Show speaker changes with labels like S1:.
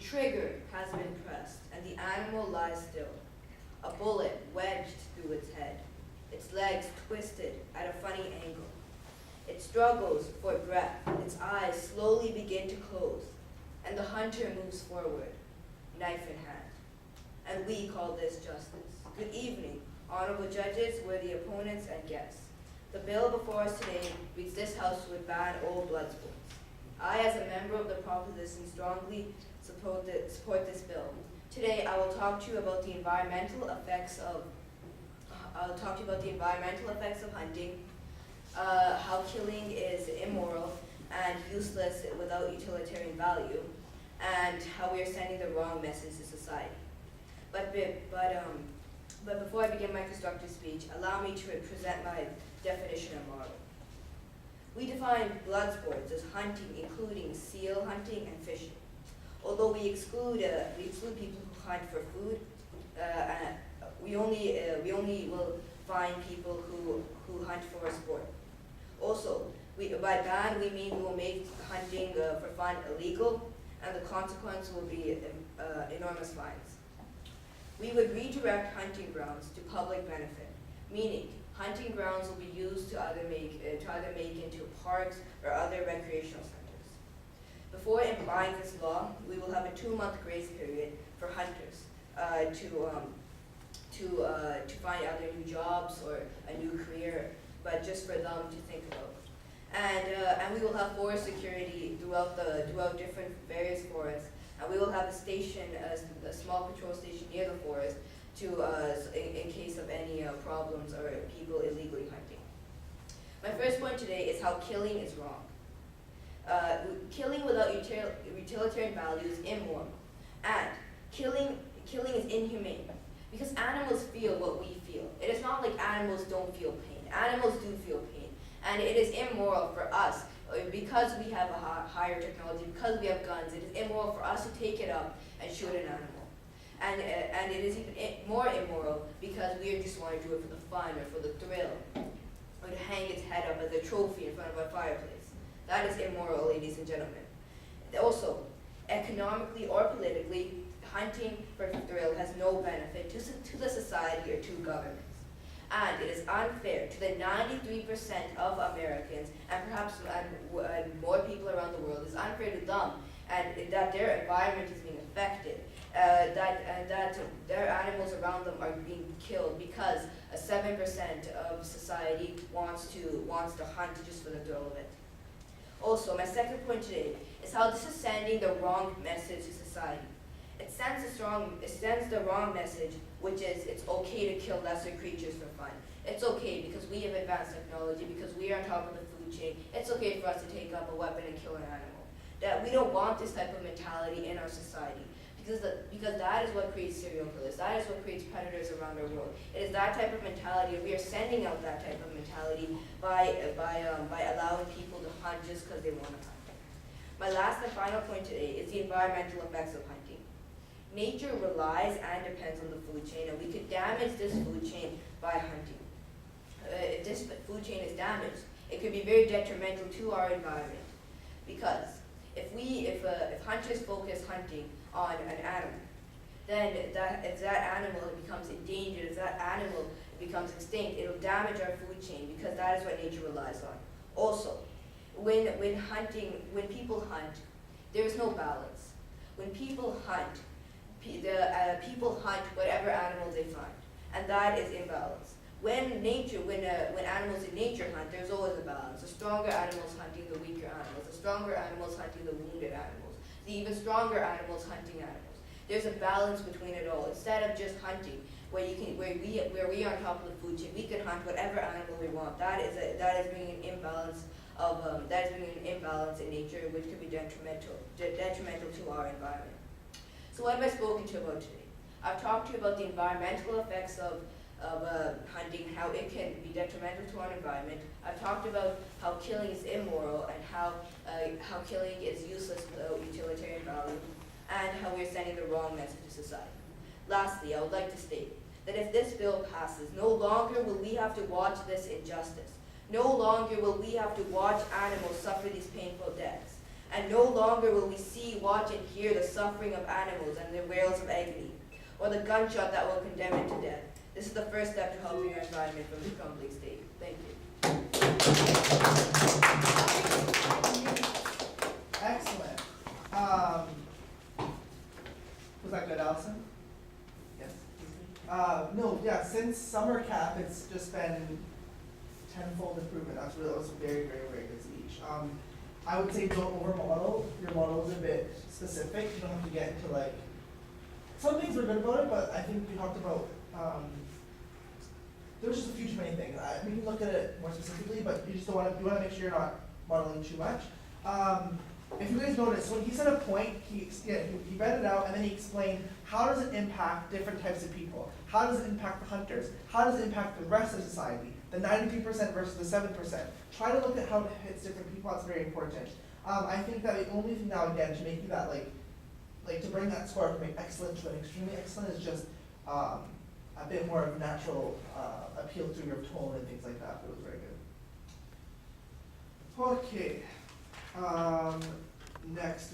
S1: trigger has been pressed, and the animal lies still, a bullet wedged through its head, its legs twisted at a funny angle. It struggles for breath, its eyes slowly begin to close, and the hunter moves forward, knife in hand. And we call this justice. Good evening, honorable judges, worthy opponents, and guests. The bill before us today reads this House would ban all blood sports. I, as a member of the proposition, strongly support this bill. Today, I will talk to you about the environmental effects of hunting, how killing is immoral and useless without utilitarian value, and how we are sending the wrong message to society. But before I begin my constructive speech, allow me to present my definition of moral. We define blood sports as hunting, including seal hunting and fishing. Although we exclude people who hunt for food, we only will find people who hunt for a sport. Also, by ban we mean we will make hunting for fun illegal, and the consequence will be enormous fines. We would redirect hunting grounds to public benefit, meaning hunting grounds will be used to either make into parks or other recreational centers. Before implying this law, we will have a 2-month grace period for hunters to find either new jobs or a new career, but just for them to think about. And we will have forest security throughout different various forests, and we will have a station, a small patrol station near the forest, in case of any problems or people illegally hunting. My first point today is how killing is wrong. Killing without utilitarian value is immoral, and killing is inhumane, because animals feel what we feel. It is not like animals don't feel pain. Animals do feel pain, and it is immoral for us, because we have a higher technology, because we have guns, it is immoral for us to take it up and shoot an animal. And it is even more immoral because we just want to do it for the fun or for the thrill, or to hang its head up as a trophy in front of our fireplace. That is immoral, ladies and gentlemen. Also, economically or politically, hunting for thrill has no benefit to the society or to governments. And it is unfair to the 93% of Americans, and perhaps more people around the world. It's unfair to them, and that their environment is being affected, that their animals around them are being killed because 7% of society wants to hunt just for the thrill of it. Also, my second point today is how this is sending the wrong message to society. It sends the wrong message, which is it's okay to kill lesser creatures for fun. It's okay because we have advanced technology, because we are on top of the food chain. It's okay for us to take up a weapon and kill an animal. That we don't want this type of mentality in our society, because that is what creates serial killers. That is what creates predators around our world. It is that type of mentality, and we are sending out that type of mentality by allowing people to hunt just because they want to hunt. My last and final point today is the environmental effects of hunting. Nature relies and depends on the food chain, and we could damage this food chain by hunting. If this food chain is damaged, it could be very detrimental to our environment, because if hunters focus hunting on an animal, then if that animal becomes endangered, if that animal becomes extinct, it'll damage our food chain, because that is what nature relies on. Also, when people hunt, there is no balance. When people hunt, people hunt whatever animal they find, and that is imbalance. When animals in nature hunt, there's always a balance. The stronger animals hunting the weaker animals, the stronger animals hunting the wounded animals, the even stronger animals hunting animals. There's a balance between it all. Instead of just hunting, where we are on top of the food chain, we can hunt whatever animal we want. That is bringing an imbalance in nature, which could be detrimental to our environment. So what have I spoken to you about today? I've talked to you about the environmental effects of hunting, how it can be detrimental to our environment. I've talked about how killing is immoral and how killing is useless without utilitarian value, and how we're sending the wrong message to society. Lastly, I would like to state that if this bill passes, no longer will we have to watch this injustice. No longer will we have to watch animals suffer these painful deaths. And no longer will we see, watch, and hear the suffering of animals and their wails of agony, or the gunshot that will condemn it to death. This is the first step to helping our environment from the crumbling state. Thank you.
S2: Excellent. Was that good, Allison? Yes. No, yeah, since summer camp, it's just been tenfold improvement. That was a very, very, very good speech. I would say don't over model. Your model is a bit specific. You don't have to get into like, some things were good about it, but I think we talked about, there was just a few too many things. We can look at it more specifically, but you just don't want to, you want to make sure you're not modeling too much. If you guys notice, when he said a point, he read it out and then he explained how does it impact different types of people? How does it impact the hunters? How does it impact the rest of society? The 93% versus the 7%. Try to look at how it hits different people. That's very important. I think that the only thing now again to make you that like to bring that score from excellent to an extremely excellent is just a bit more of natural appeal through your tone and things like that. It was very good. Okay. Next.